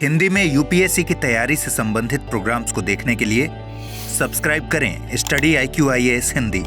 हिंदी में यूपीएससी की तैयारी से संबंधित प्रोग्राम्स को देखने के लिए सब्सक्राइब करें स्टडी IQIAS हिंदी।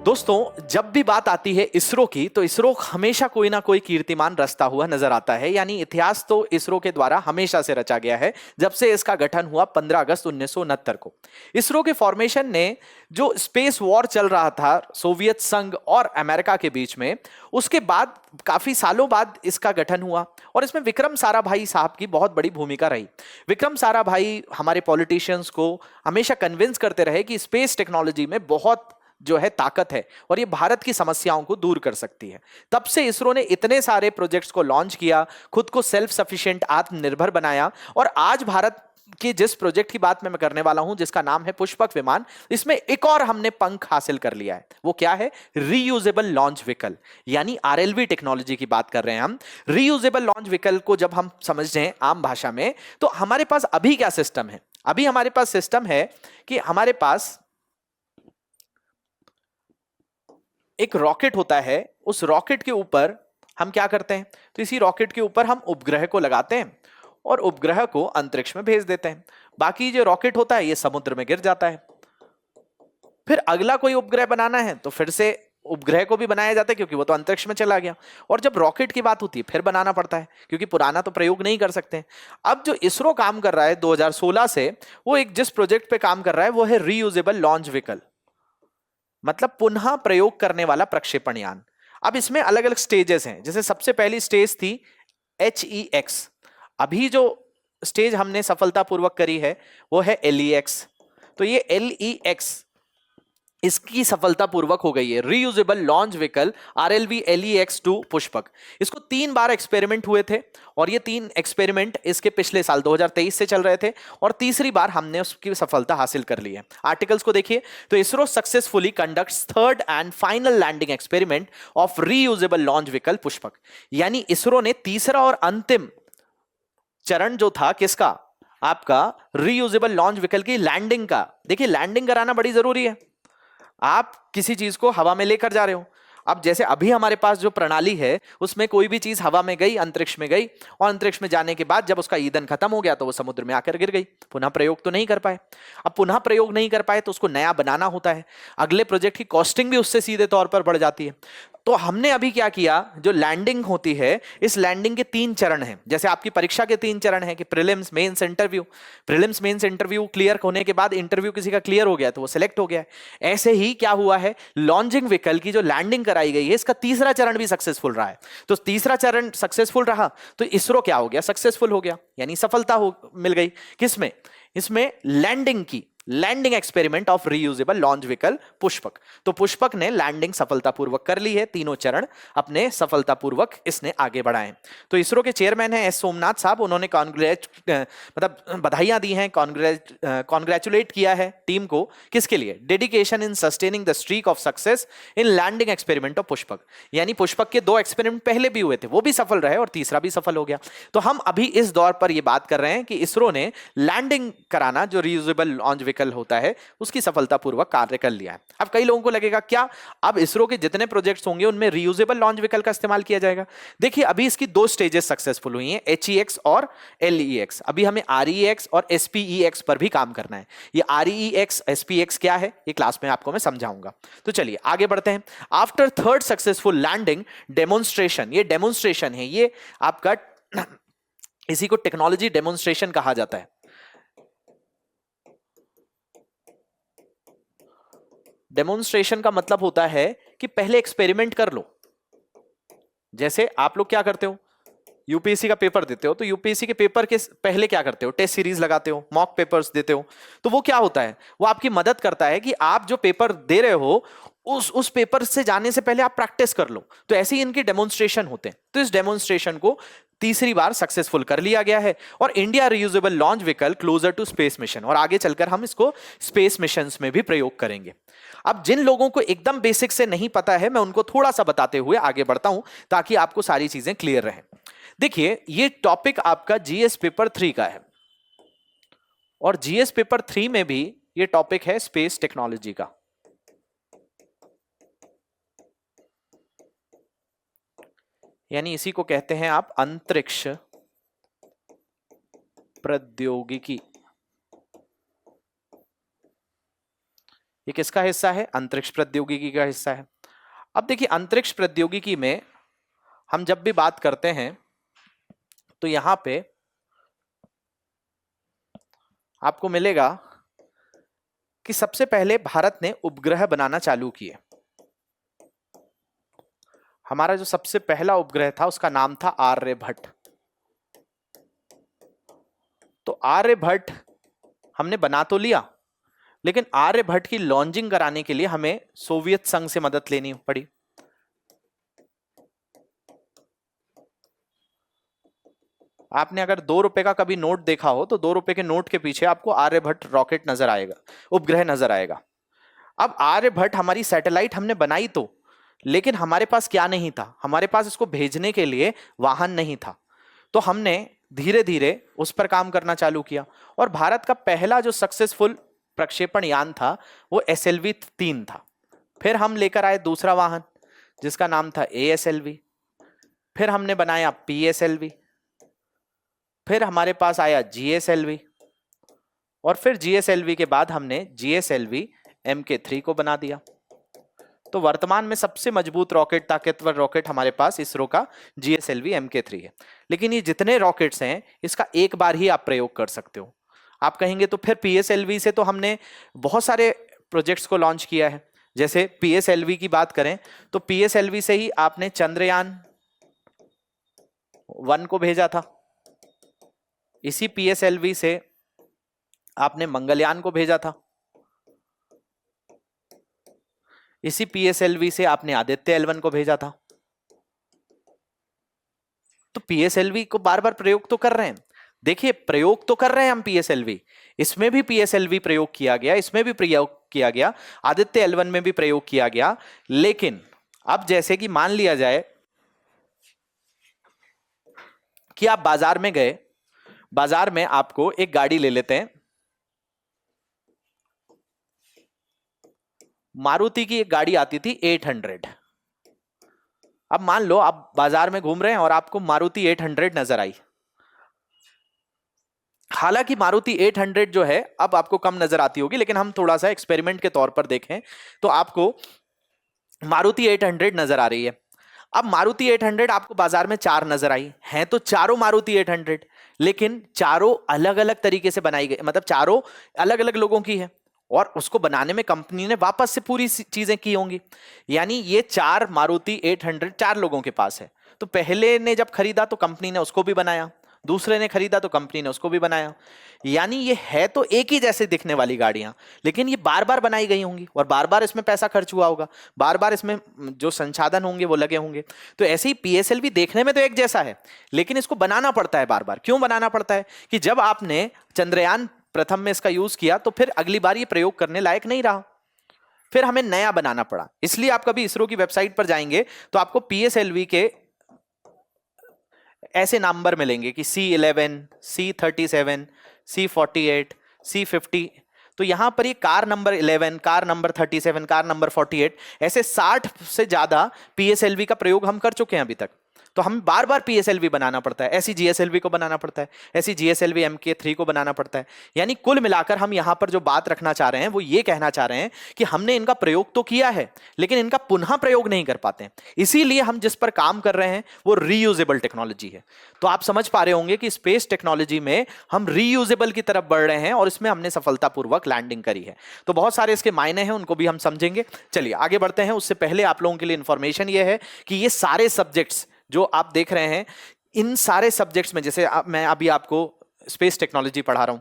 दोस्तों, जब भी बात आती है इसरो की तो इसरो हमेशा कोई ना कोई कीर्तिमान रचता हुआ नजर आता है। यानी इतिहास तो इसरो के द्वारा हमेशा से रचा गया है, जब से इसका गठन हुआ 15 अगस्त 1969 को। इसरो के फॉर्मेशन ने जो स्पेस वॉर चल रहा था सोवियत संघ और अमेरिका के बीच में, उसके बाद काफी सालों बाद इसका गठन हुआ और इसमें विक्रम साराभाई साहब की बहुत बड़ी भूमिका रही। विक्रम साराभाई हमारे पॉलिटिशियंस को हमेशा कन्विंस करते रहे कि स्पेस टेक्नोलॉजी में बहुत जो है ताकत है और ये भारत की समस्याओं को दूर कर सकती है। तब से इसरो ने इतने सारे प्रोजेक्ट्स को लॉन्च किया, खुद को सेल्फ सफिशिएंट आत्मनिर्भर बनाया और आज भारत के जिस प्रोजेक्ट की बात मैं करने वाला हूं, जिसका नाम है पुष्पक विमान, इसमें एक और हमने पंख हासिल कर लिया है। वो क्या है? रीयूजेबल लॉन्च व्हीकल, यानी RLV टेक्नोलॉजी की बात कर रहे हैं हम। रीयूजेबल लॉन्च व्हीकल को जब हम समझते हैं आम भाषा में, तो हमारे पास अभी क्या सिस्टम है? अभी हमारे पास सिस्टम है कि हमारे पास एक रॉकेट होता है। उस रॉकेट के ऊपर हम क्या करते हैं? तो इसी रॉकेट के ऊपर हम उपग्रह को लगाते हैं और उपग्रह को अंतरिक्ष में भेज देते हैं। बाकी जो रॉकेट होता है ये समुद्र में गिर जाता है। फिर अगला कोई उपग्रह बनाना है तो फिर से उपग्रह को भी बनाया जाता है, क्योंकि वो तो अंतरिक्ष में चला गया। और जब रॉकेट की बात होती है फिर बनाना पड़ता है, क्योंकि पुराना तो प्रयोग नहीं कर सकते। अब जो इसरो काम कर रहा है 2016 से, वो एक जिस प्रोजेक्ट पे काम कर रहा है वो है रीयूजेबल लॉन्च व्हीकल, मतलब पुनः प्रयोग करने वाला प्रक्षेपण यान। अब इसमें अलग अलग स्टेजेस हैं। जैसे सबसे पहली स्टेज थी HEX। अभी जो स्टेज हमने सफलतापूर्वक करी है वो है LEX। तो ये LEX इसकी सफलतापूर्वक हो गई है, reusable launch vehicle RLV LEX-2 Pushpak. इसको 3 बार एक्सपेरिमेंट हुए थे और ये 3 एक्सपेरिमेंट इसके पिछले साल 2023 से चल रहे थे और तीसरी बार हमने उसकी सफलता हासिल कर ली है। आर्टिकल्स को देखिए तो ISRO successfully conducts third and final landing experiment of reusable launch vehicle Pushpak. यानी इसरो ने तीसरा और अंतिम चरण जो था किसका? आपका रीयूजेबल लॉन्च व्हीकल की लैंडिंग का। देखिए, लैंडिंग कराना बड़ी जरूरी है। आप किसी चीज को हवा में लेकर जा रहे हो। अब जैसे अभी हमारे पास जो प्रणाली है उसमें कोई भी चीज हवा में गई, अंतरिक्ष में गई और अंतरिक्ष में जाने के बाद जब उसका ईंधन खत्म हो गया तो वो समुद्र में आकर गिर गई। पुनः प्रयोग तो नहीं कर पाए। अब पुनः प्रयोग नहीं कर पाए तो उसको नया बनाना होता है। अगले प्रोजेक्ट की कॉस्टिंग भी उससे सीधे तौर पर बढ़ जाती है। तो हमने अभी क्या किया, जो लैंडिंग होती है, इस लैंडिंग के 3 चरण हैं। जैसे आपकी परीक्षा के 3 चरण हैं कि prelims, mains, interview. Prelims, mains, interview clear होने के बाद इंटरव्यू किसी का क्लियर हो गया तो वो सिलेक्ट हो गया है। ऐसे ही क्या हुआ है, लॉन्चिंग व्हीकल की जो लैंडिंग कराई गई है इसका तीसरा चरण भी सक्सेसफुल रहा है। तो तीसरा चरण सक्सेसफुल रहा तो इसरो क्या हो गया? सक्सेसफुल हो गया, यानी सफलता हो मिल गई। किसमें? इसमें लैंडिंग की, landing experiment of reusable launch vehicle Pushpak. तो पुष्पक ने लैंडिंग सफलतापूर्वक कर ली है। तीनों चरण अपने सफलतापूर्वक इसने आगे बढ़ाए। तो इसरो के चेयरमैन हैं S सोमनाथ साहब। उन्होंने मतलब बधाइयां दी हैं, कॉन्ग्रेचुलेट किया है टीम को। किसके लिए? Dedication in sustaining the streak of success in landing experiment of Pushpak. यानी पुष्पक के 2 एक्सपेरिमेंट पहले भी हुए थे, वो भी सफल रहे और तीसरा भी सफल हो गया। तो हम अभी इस दौर पर ये बात कर रहे हैं कि इसरो ने लैंडिंग कराना, जो रीयूजेबल लॉन्च व्हीकल होता है, उसकी सफलतापूर्वक कार्य कर लिया है। अब कई लोगों को लगेगा क्या अब इसरो के जितने प्रोजेक्ट्स होंगे उनमें रीयूजेबल लॉन्च व्हीकल का इस्तेमाल किया जाएगा? देखिए, अभी इसकी 2 स्टेजेस सक्सेसफुल हुई हैं, HEX और LEX। अभी हमें REX और SPEX पर भी काम करना है। ये REX SPX क्या है ये क्लास में आपको मैं समझाऊंगा। तो चलिए आगे बढ़ते हैं। After third successful landing demonstration, ये डेमोन्स्ट्रेशन है, ये आपका इसी को टेक्नोलॉजी डेमोन्स्ट्रेशन कहा जाता है। डेमोन्स्ट्रेशन का मतलब होता है कि पहले एक्सपेरिमेंट कर लो। जैसे आप लोग क्या करते हो, यूपीएससी का पेपर देते हो तो यूपीएससी के पेपर के पहले क्या करते हो? टेस्ट सीरीज लगाते हो, मॉक पेपर्स देते हो। तो वो क्या होता है, वो आपकी मदद करता है कि आप जो पेपर दे रहे हो उस पेपर से जाने से पहले आप प्रैक्टिस कर लो। तो ऐसे ही इनके डेमोन्स्ट्रेशन होते हैं। तो इस डेमोन्स्ट्रेशन को तीसरी बार सक्सेसफुल कर लिया गया है और India reusable launch vehicle closer to space mission, और आगे चलकर हम इसको स्पेस मिशंस में भी प्रयोग करेंगे। अब जिन लोगों को एकदम बेसिक से नहीं पता है, मैं उनको थोड़ा सा बताते हुए आगे बढ़ता हूं ताकि आपको सारी चीजें क्लियर रहें। देखिए, ये टॉपिक आपका GS पेपर 3 का है और GS पेपर 3 में भी ये टॉपिक है स्पेस टेक्नोलॉजी का। यानी इसी को कहते हैं आप अंतरिक्ष प्रौद्योगिकी, ये किसका हिस्सा है? अंतरिक्ष प्रौद्योगिकी का हिस्सा है। अब देखिए अंतरिक्ष प्रौद्योगिकी में हम जब भी बात करते हैं तो यहां पे आपको मिलेगा कि सबसे पहले भारत ने उपग्रह बनाना चालू किए। हमारा जो सबसे पहला उपग्रह था उसका नाम था आर्यभट्ट। तो आर्यभट्ट हमने बना तो लिया, लेकिन आर्यभट्ट की लॉन्चिंग कराने के लिए हमें सोवियत संघ से मदद लेनी पड़ी। आपने अगर 2 रुपए का कभी नोट देखा हो तो 2 रुपए के नोट के पीछे आपको आर्यभट्ट रॉकेट नजर आएगा, उपग्रह नजर आएगा। अब आर्यभट्ट हमारी सैटेलाइट हमने बनाई तो, लेकिन हमारे पास क्या नहीं था? हमारे पास इसको भेजने के लिए वाहन नहीं था। तो हमने धीरे धीरे उस पर काम करना चालू किया और भारत का पहला जो सक्सेसफुल प्रक्षेपण यान था वो SLV-3 था। फिर हम लेकर आए दूसरा वाहन जिसका नाम था ASLV। फिर हमने बनाया PSLV। फिर हमारे पास आया GSLV और फिर GSLV के बाद हमने GSLV Mk3 को बना दिया। तो वर्तमान में सबसे मजबूत रॉकेट, ताकतवर रॉकेट हमारे पास इसरो का GSLV Mk3 है। लेकिन ये जितने रॉकेट्स हैं इसका एक बार ही आप प्रयोग कर सकते हो। आप कहेंगे तो फिर PSLV से तो हमने बहुत सारे प्रोजेक्ट्स को लॉन्च किया है। जैसे PSLV की बात करें तो PSLV से ही आपने चंद्रयान 1 को भेजा था। इसी PSLV से आपने मंगलयान को भेजा था। इसी PSLV से आपने आदित्य L1 को भेजा था। तो PSLV को बार बार प्रयोग तो कर रहे हैं। देखिए प्रयोग तो कर रहे हैं हम PSLV, इसमें भी PSLV प्रयोग किया गया, इसमें भी प्रयोग किया गया, आदित्य L1 में भी प्रयोग किया गया। लेकिन अब जैसे कि मान लिया जाए कि आप बाजार में गए, बाजार में आपको एक गाड़ी ले लेते हैं, मारुति की एक गाड़ी आती थी 800। अब मान लो आप बाजार में घूम रहे हैं और आपको मारुति 800 नजर आई। हालांकि मारुति 800 जो है अब आपको कम नजर आती होगी, लेकिन हम थोड़ा सा एक्सपेरिमेंट के तौर पर देखें तो आपको मारुति 800 नजर आ रही है। अब मारुति 800 आपको बाजार में 4 नजर आई हैं, तो चारों मारुति 800, लेकिन चारों अलग अलग तरीके से बनाई गई, मतलब चारों अलग अलग लोगों की है और उसको बनाने में कंपनी ने वापस से पूरी चीजें की होंगी। यानी ये 4 मारुति 800 4 लोगों के पास है। तो पहले ने जब खरीदा तो कंपनी ने उसको भी बनाया, दूसरे ने खरीदा तो कंपनी ने उसको भी बनाया। यानी ये है तो एक ही जैसे दिखने वाली गाड़ियां, लेकिन ये बार बार बनाई गई होंगी और बार बार इसमें पैसा खर्च हुआ होगा, बार बार इसमें जो संसाधन होंगे वो लगे होंगे। तो ऐसे ही PSLV देखने में तो एक जैसा है, लेकिन इसको बनाना पड़ता है बार बार। क्यों बनाना पड़ता है? कि जब आपने चंद्रयान प्रथम में इसका यूज किया तो फिर अगली बार ये प्रयोग करने लायक नहीं रहा, फिर हमें नया बनाना पड़ा। इसलिए आप कभी इसरो की वेबसाइट पर जाएंगे तो आपको PSLV के ऐसे नंबर मिलेंगे कि C11, C37, C48, C50। तो यहां पर ये car number 11, car number 37, car number 48, ऐसे 60 से ज्यादा PSLV का प्रयोग हम कर चुके हैं अभी तक। तो हम बार बार PSLV बनाना पड़ता है, ऐसी GSLV को बनाना पड़ता है, ऐसी GSLV Mk3 को बनाना पड़ता है। यानी कुल मिलाकर हम यहां पर जो बात रखना चाह रहे हैं वो ये कहना चाह रहे हैं कि हमने इनका प्रयोग तो किया है, लेकिन इनका पुनः प्रयोग नहीं कर पाते हैं। इसीलिए हम जिस पर काम कर रहे हैं वो रीयूजेबल टेक्नोलॉजी है। तो आप समझ पा रहे होंगे कि स्पेस टेक्नोलॉजी में हम रीयूजेबल की तरफ बढ़ रहे हैं और इसमें हमने सफलतापूर्वक लैंडिंग करी है। तो बहुत सारे इसके मायने हैं, उनको भी हम समझेंगे। चलिए आगे बढ़ते हैं। उससे पहले आप लोगों के लिए इंफॉर्मेशन ये है कि ये सारे सब्जेक्ट्स जो आप देख रहे हैं, इन सारे सब्जेक्ट्स में, जैसे मैं अभी आपको स्पेस टेक्नोलॉजी पढ़ा रहा हूं,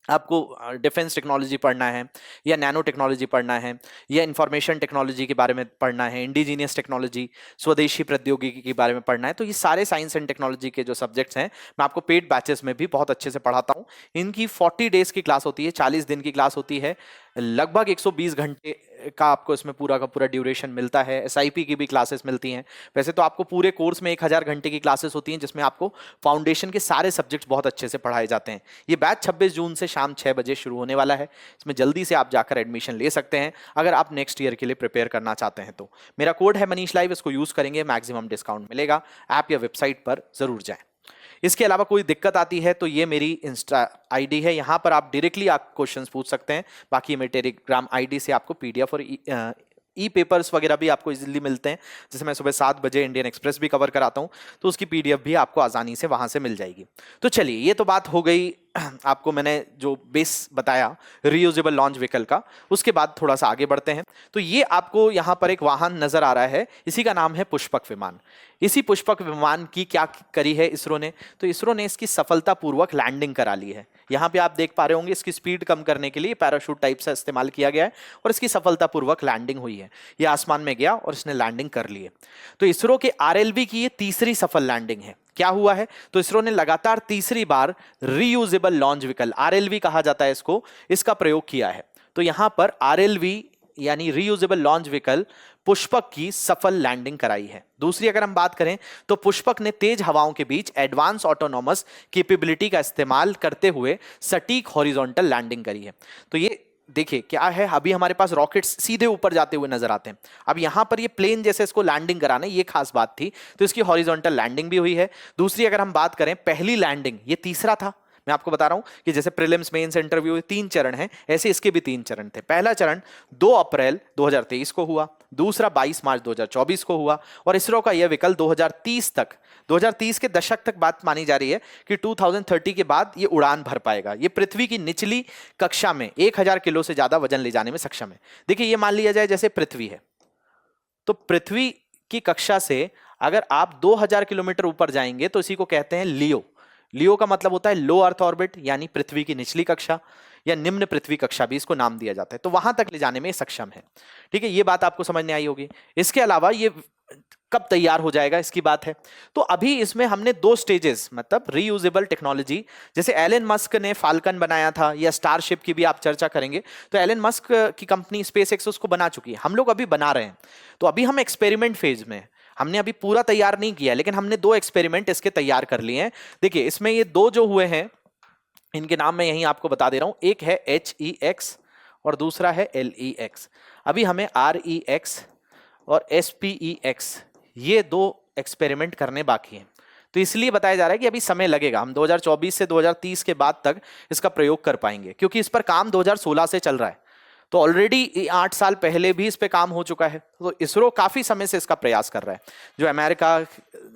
आपको डिफेंस टेक्नोलॉजी पढ़ना है या नैनो टेक्नोलॉजी पढ़ना है या इंफॉर्मेशन टेक्नोलॉजी के बारे में पढ़ना है, इंडिजीनियस टेक्नोलॉजी, स्वदेशी प्रौद्योगिकी के बारे में पढ़ना है, तो ये सारे साइंस एंड टेक्नोलॉजी के जो सब्जेक्ट्स हैं मैं आपको पेड बैचेस में भी बहुत अच्छे से पढ़ाता हूँ। इनकी 40 डेज की क्लास होती है, 40 दिन की क्लास होती है, लगभग 120 घंटे का आपको इसमें पूरा का पूरा ड्यूरेशन मिलता है। SIP की भी क्लासेस मिलती हैं। वैसे तो आपको पूरे कोर्स में 1000 घंटे की क्लासेस होती हैं, जिसमें आपको फाउंडेशन के सारे सब्जेक्ट्स बहुत अच्छे से पढ़ाए जाते हैं। ये बैच 26 जून से शाम 6 बजे शुरू होने वाला है। इसमें जल्दी से आप जाकर एडमिशन ले सकते हैं अगर आप नेक्स्ट ईयर के लिए प्रिपेयर करना चाहते हैं तो। मेरा कोड है मनीष लाइव, इसको यूज करेंगे मैक्सिमम डिस्काउंट मिलेगा। ऐप या वेबसाइट पर जरूर जाएं। इसके अलावा कोई दिक्कत आती है तो ये मेरी इंस्टा आईडी है, यहाँ पर आप डायरेक्टली आप क्वेश्चंस पूछ सकते हैं। बाकी मेरे टेलीग्राम आईडी से आपको पीडीएफ और ई पेपर्स वगैरह भी आपको इजीली मिलते हैं। जैसे मैं सुबह 7 बजे इंडियन एक्सप्रेस भी कवर कराता हूँ, तो उसकी पीडीएफ भी आपको आसानी से वहां से मिल जाएगी। तो चलिए, ये तो बात हो गई आपको मैंने जो बेस बताया रीयूजेबल लॉन्च व्हीकल का। उसके बाद थोड़ा सा आगे बढ़ते हैं। तो ये आपको यहाँ पर एक वाहन नजर आ रहा है, इसी का नाम है पुष्पक विमान। इसी पुष्पक विमान की क्या करी है इसरो ने, तो इसरो ने इसकी सफलतापूर्वक लैंडिंग करा ली है। यहाँ पे आप देख पा रहे होंगे इसकी स्पीड कम करने के लिए पैराशूट टाइप से इस्तेमाल किया गया है और इसकी सफलतापूर्वक लैंडिंग हुई है। ये आसमान में गया और इसने लैंडिंग कर ली है। तो इसरो के आरएलवी की ये तीसरी सफल लैंडिंग है। क्या हुआ है, तो इसरो ने लगातार तीसरी बार रीयूजेबल लॉन्च व्हीकल, आरएलवी कहा जाता है इसको, इसका प्रयोग किया है। तो यहां पर आरएलवी यानी रीयूजेबल लॉन्च व्हीकल पुष्पक की सफल लैंडिंग कराई है। दूसरी अगर हम बात करें तो पुष्पक ने तेज हवाओं के बीच एडवांस ऑटोनॉमस कैपेबिलिटी का इस्तेमाल करते हुए सटीक हॉरिजॉन्टल लैंडिंग करी है। तो ये देखिए क्या है, अभी हमारे पास रॉकेट्स सीधे ऊपर जाते हुए नजर आते हैं। अब यहां पर ये प्लेन जैसे इसको लैंडिंग कराना, ये खास बात थी, तो इसकी हॉरिजॉन्टल लैंडिंग भी हुई है। दूसरी अगर हम बात करें, पहली लैंडिंग, ये तीसरा था। मैं आपको बता रहा हूं कि जैसे प्रीलिम्स मेंस इंटरव्यू 3 चरण हैं, ऐसे इसके भी 3 चरण थे। पहला चरण 2 अप्रैल 2023 को हुआ, दूसरा 22 मार्च 2024 को हुआ, और इसरो का यह विकल्प 2030 के दशक तक बात मानी जा रही है कि 2030 के बाद ये उड़ान भर पाएगा। ये पृथ्वी की निचली कक्षा में 1000 किलो से ज्यादा वजन ले जाने में सक्षम है। देखिए, ये मान लिया जाए जैसे पृथ्वी है, तो पृथ्वी की कक्षा से अगर आप 2000 किलोमीटर ऊपर जाएंगे तो इसी को कहते हैं लियो। लियो का मतलब होता है लो अर्थ ऑर्बिट, यानी पृथ्वी की निचली कक्षा या निम्न पृथ्वी कक्षा भी इसको नाम दिया जाता है। तो वहां तक ले जाने में सक्षम है। ठीक है, ये बात आपको समझ में आई होगी। इसके अलावा ये कब तैयार हो जाएगा इसकी बात है। तो अभी इसमें हमने 2 स्टेजेस, मतलब रीयूजेबल टेक्नोलॉजी, जैसे एलन मस्क ने फाल्कन बनाया था या स्टारशिप की भी आप चर्चा करेंगे, तो एलन मस्क की कंपनी स्पेसएक्स उसको बना चुकी है। हम लोग अभी बना रहे हैं, तो अभी हम एक्सपेरिमेंट फेज में, हमने अभी पूरा तैयार नहीं किया, लेकिन हमने 2 एक्सपेरिमेंट इसके तैयार कर लिए हैं। देखिए, इसमें ये 2 जो हुए हैं, इनके नाम मैं यहीं आपको बता दे रहा हूं। एक है HEX और दूसरा है LEX। अभी हमें REX और SPEX, ये 2 एक्सपेरिमेंट करने बाकी हैं। तो इसलिए बताया जा रहा है कि अभी समय लगेगा, हम 2024 से 2030 के बाद तक इसका प्रयोग कर पाएंगे, क्योंकि इस पर काम 2016 से चल रहा है। तो ऑलरेडी 8 साल पहले भी इस पे काम हो चुका है। तो इसरो काफी समय से इसका प्रयास कर रहा है। जो अमेरिका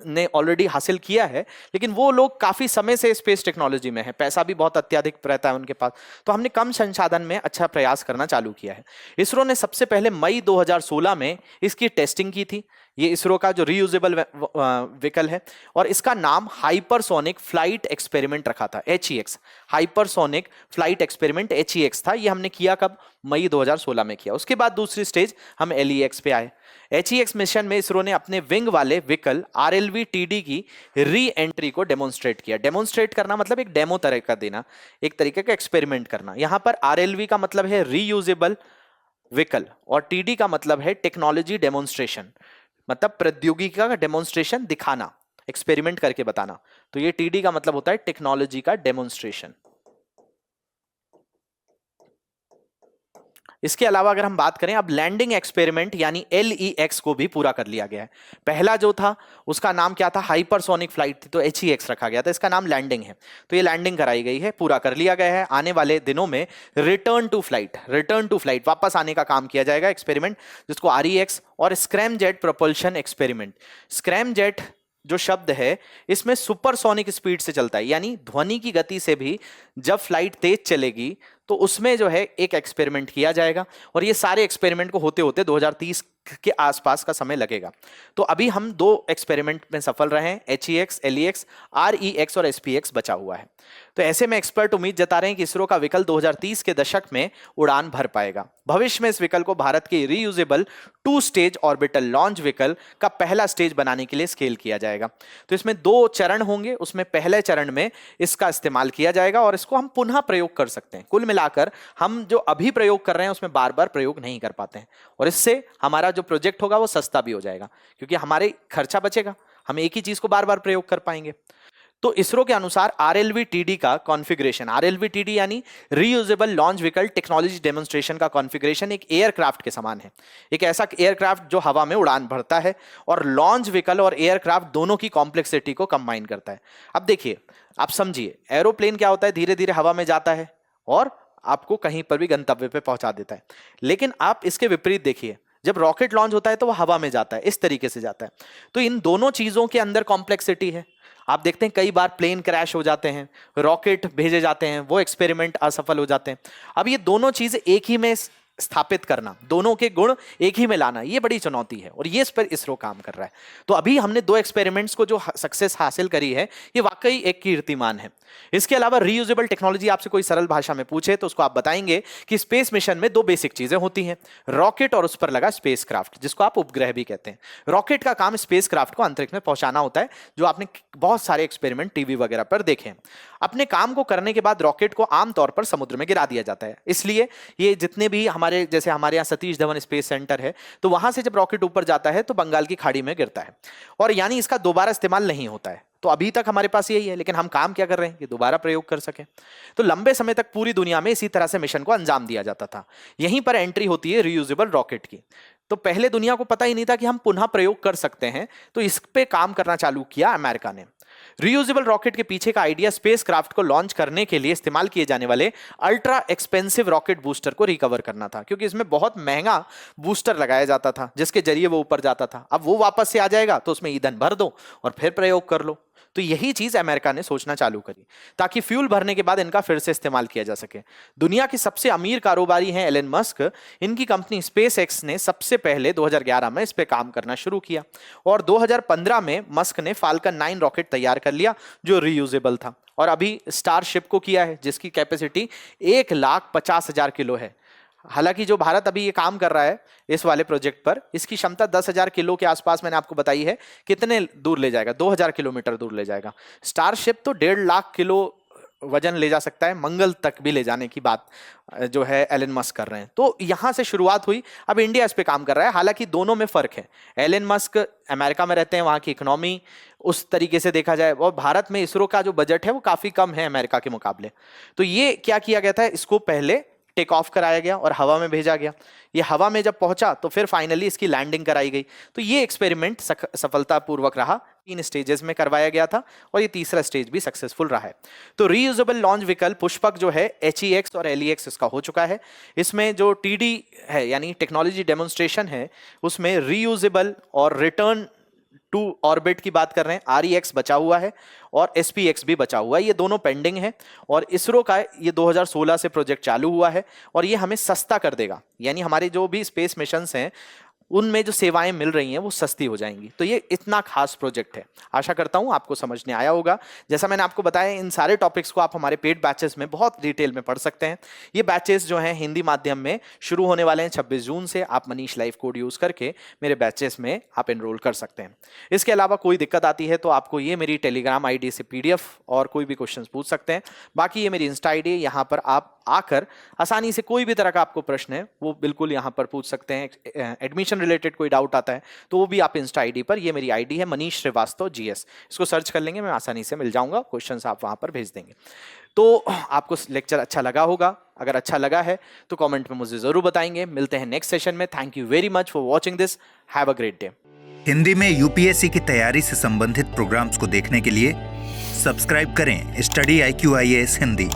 ने ऑलरेडी हासिल किया है, लेकिन वो लोग काफी समय से स्पेस टेक्नोलॉजी में है, पैसा भी बहुत अत्यधिक रहता है उनके पास। तो हमने कम संसाधन में अच्छा प्रयास करना चालू किया है। इसरो ने सबसे पहले मई 2016 में इसकी टेस्टिंग की थी। ये इसरो का जो रीयूजेबल व्हीकल है, और इसका नाम हाइपरसोनिक फ्लाइट एक्सपेरिमेंट रखा था, HEX। Hypersonic flight experiment HEX था। ये हमने किया कब, मई 2016 में किया। उसके बाद दूसरी स्टेज हम LEX पे आए। HEX मिशन में इसरो ने अपने विंग वाले व्हीकल RLV-TD की री एंट्री को डेमोन्स्ट्रेट किया। डेमोन्स्ट्रेट करना मतलब एक डेमो तरह का देना, एक तरीके का एक्सपेरिमेंट करना। यहां पर RLV का मतलब है रीयूजेबल व्हीकल और TD का मतलब है टेक्नोलॉजी डेमोन्स्ट्रेशन, मतलब प्रौद्योगिकी का डेमोन्स्ट्रेशन दिखाना, एक्सपेरिमेंट करके बताना। तो ये TD का मतलब होता है टेक्नोलॉजी का डेमोन्स्ट्रेशन। इसके अलावा अगर हम बात करें, अब लैंडिंग एक्सपेरिमेंट यानी LEX को भी पूरा कर लिया गया है। पहला जो था उसका नाम क्या था, हाइपरसोनिक फ्लाइट थी, तो HEX रखा गया था। इसका नाम लैंडिंग है। तो ये लैंडिंग कराई गई है, पूरा कर लिया गया है। आने वाले दिनों में रिटर्न टू फ्लाइट, वापस आने का काम किया जाएगा, एक्सपेरिमेंट, जिसको REX और स्क्रैमजेट प्रोपल्शन एक्सपेरिमेंट। स्क्रैमजेट जो शब्द है, इसमें सुपरसोनिक स्पीड से चलता है, यानी ध्वनि की गति से भी जब फ्लाइट तेज चलेगी तो उसमें जो है एक एक्सपेरिमेंट किया जाएगा। और ये सारे एक्सपेरिमेंट को होते होते 2030 के आसपास का समय लगेगा। तो अभी हम 2 एक्सपेरिमेंट में सफल रहे हैं, HEX, LEX, REX और SPX बचा हुआ है। तो ऐसे में एक्सपर्ट उम्मीद जता रहे हैं कि इसरो का विकल्प 2030 के दशक में उड़ान भर पाएगा। भविष्य में इस विकल्प को भारत के reusable 2 stage orbital launch vehicle का पहला स्टेज बनाने के लिए स्केल किया जाएगा। तो इसमें 2 चरण होंगे, उसमें पहले चरण में इसका इस्तेमाल किया जाएगा और इसको हम पुनः प्रयोग कर सकते हैं। कुल मिलाकर हम जो अभी प्रयोग कर रहे हैं उसमें बार बार प्रयोग नहीं कर पाते हैं, और इससे हमारा जो प्रोजेक्ट होगा वो सस्ता भी हो जाएगा, क्योंकि हमारे खर्चा बचेगा, हम एक ही चीज को बार बार प्रयोग कर पाएंगे। तो इसरो के अनुसार RLV-TD का कॉन्फ़िगरेशन, RLV-TD यानी reusable launch vehicle technology demonstration का कॉन्फ़िगरेशन एक एयरक्राफ्ट के समान है। एक ऐसा एयरक्राफ्ट जो हवा में उड़ान भरता है और लॉन्च व्हीकल और एयरक्राफ्ट दोनों की कॉम्प्लेक्सिटी को कंबाइन करता है। अब देखिए, आप समझिए, एरोप्लेन क्या होता है, धीरे धीरे हवा में जाता है और आपको कहीं पर भी गंतव्य पे पहुंचा देता है। लेकिन आप इसके विपरीत देखिए, जब रॉकेट लॉन्च होता है तो वो हवा में जाता है, इस तरीके से जाता है। तो इन दोनों चीजों के अंदर कॉम्प्लेक्सिटी है। आप देखते हैं कई बार प्लेन क्रैश हो जाते हैं, रॉकेट भेजे जाते हैं, वो एक्सपेरिमेंट असफल हो जाते हैं। अब ये दोनों चीज एक ही में स्थापित करना, दोनों के गुण एक ही में लाना, ये बड़ी चुनौती है और ये इस पर इसरो काम कर रहा है। तो अभी हमने 2 एक्सपेरिमेंट्स को जो सक्सेस हासिल करी है, ये वाकई एक कीर्तिमान है। इसके अलावा रीयूजेबल टेक्नोलॉजी आपसे कोई सरल भाषा में पूछे तो उसको आप बताएंगे कि स्पेस मिशन में 2 बेसिक चीजें होती हैं, रॉकेट और उस पर लगा स्पेसक्राफ्ट, जिसको आप उपग्रह भी कहते हैं। रॉकेट का काम स्पेसक्राफ्ट को अंतरिक्ष में पहुंचाना होता है, जो आपने बहुत सारे एक्सपेरिमेंट टीवी वगैरह पर देखे हैं। अपने काम को करने के बाद रॉकेट को आमतौर पर समुद्र में गिरा दिया जाता है। इसलिए ये जितने भी जैसे हमारे यहाँ सतीश धवन स्पेस सेंटर है, तो वहां से जब रॉकेट ऊपर जाता है तो बंगाल की खाड़ी में गिरता है और यानी इसका दोबारा इस्तेमाल नहीं होता है। तो अभी तक हमारे पास यही है, लेकिन हम काम क्या कर रहे हैं कि दोबारा प्रयोग कर सकें। तो लंबे समय तक पूरी दुनिया में इसी तरह से मिशन को अंजाम दिया जाता था। यहीं पर एंट्री होती है रीयूजेबल रॉकेट की। तो पहले दुनिया को पता ही नहीं था कि हम पुनः प्रयोग कर सकते हैं, तो इस पे काम करना चालू किया अमेरिका ने। रीयूजेबल रॉकेट के पीछे का आइडिया स्पेसक्राफ्ट को लॉन्च करने के लिए इस्तेमाल किए जाने वाले अल्ट्रा एक्सपेंसिव रॉकेट बूस्टर को रिकवर करना था, क्योंकि इसमें बहुत महंगा बूस्टर लगाया जाता था जिसके जरिए वो ऊपर जाता था। अब वो वापस से आ जाएगा तो उसमें ईंधन भर दो और फिर प्रयोग कर लो। तो यही चीज अमेरिका ने सोचना चालू करी ताकि फ्यूल भरने के बाद इनका फिर से इस्तेमाल किया जा सके। दुनिया के सबसे अमीर कारोबारी हैं एलन मस्क। इनकी कंपनी स्पेस एक्स ने सबसे पहले 2011 में इस पे काम करना शुरू किया और 2015 में मस्क ने फाल्कन 9 रॉकेट तैयार कर लिया जो रीयूजेबल था, और अभी स्टारशिप को किया है जिसकी कैपेसिटी 1,50,000 किलो है। हालांकि जो भारत अभी ये काम कर रहा है इस वाले प्रोजेक्ट पर, इसकी क्षमता 10,000 किलो के आसपास मैंने आपको बताई है। कितने दूर ले जाएगा? 2,000 किलोमीटर दूर ले जाएगा। स्टारशिप तो 1.5 लाख किलो वजन ले जा सकता है, मंगल तक भी ले जाने की बात जो है एलन मस्क कर रहे हैं। तो यहां से शुरुआत हुई, अब इंडिया इस पे काम कर रहा है। हालांकि दोनों में फर्क है, एलन मस्क अमेरिका में रहते हैं, वहां की इकोनॉमी उस तरीके से देखा जाए, और भारत में इसरो का जो बजट है वो काफी कम है अमेरिका के मुकाबले। तो ये क्या किया गया था, इसको पहले टेक ऑफ कराया गया और हवा में भेजा गया। ये हवा में जब पहुंचा तो फिर फाइनली इसकी लैंडिंग कराई गई। तो ये एक्सपेरिमेंट सफलतापूर्वक रहा, 3 स्टेजेस में करवाया गया था और ये तीसरा स्टेज भी सक्सेसफुल रहा है। तो रीयूजेबल लॉन्च व्हीकल पुष्पक जो है HEX और LEX इसका हो चुका है। इसमें जो TD है यानी टेक्नोलॉजी डेमोन्स्ट्रेशन है, उसमें रीयूजेबल और रिटर्न टू ऑर्बिट की बात कर रहे हैं। REX बचा हुआ है और SPX भी बचा हुआ है, ये दोनों पेंडिंग है। और इसरो का ये 2016 से प्रोजेक्ट चालू हुआ है और ये हमें सस्ता कर देगा, यानी हमारे जो भी स्पेस मिशंस हैं उनमें जो सेवाएं मिल रही हैं वो सस्ती हो जाएंगी। तो ये इतना खास प्रोजेक्ट है। आशा करता हूं आपको समझने आया होगा। जैसा मैंने आपको बताया, इन सारे टॉपिक्स को आप हमारे पेड बैचेस में बहुत डिटेल में पढ़ सकते हैं। ये बैचेस जो हैं हिंदी माध्यम में शुरू होने वाले हैं 26 जून से। आप मनीष लाइफ कोड यूज करके मेरे बैचेस में आप एनरोल कर सकते हैं। इसके अलावा कोई दिक्कत आती है तो आपको ये मेरी टेलीग्राम ID से PDF और कोई भी क्वेश्चन पूछ सकते हैं। बाकी ये मेरी इंस्टा ID, यहाँ पर आप आकर आसानी से कोई भी तरह का आपको प्रश्न है वो बिल्कुल यहाँ पर पूछ सकते हैं। एडमिशन रिलेटेड कोई डाउट आता है तो वो भी आप इंस्टा ID पर, ये मेरी ID है मनीष श्रीवास्तव GS, इसको सर्च कर लेंगे, मैं आसानी से मिल जाऊंगा। क्वेश्चंस आप वहां पर भेज देंगे। तो आपको लेक्चर अच्छा लगा होगा, अगर अच्छा लगा है तो कमेंट में मुझे जरूर बताएंगे। मिलते हैं नेक्स्ट सेशन में। Thank you very much for watching this. Have a great day. Hindi में UPSC की तैयारी से संबंधित प्रोग्राम्स को देखने के लिए सब्सक्राइब करें स्टडी IQ IAS हिंदी।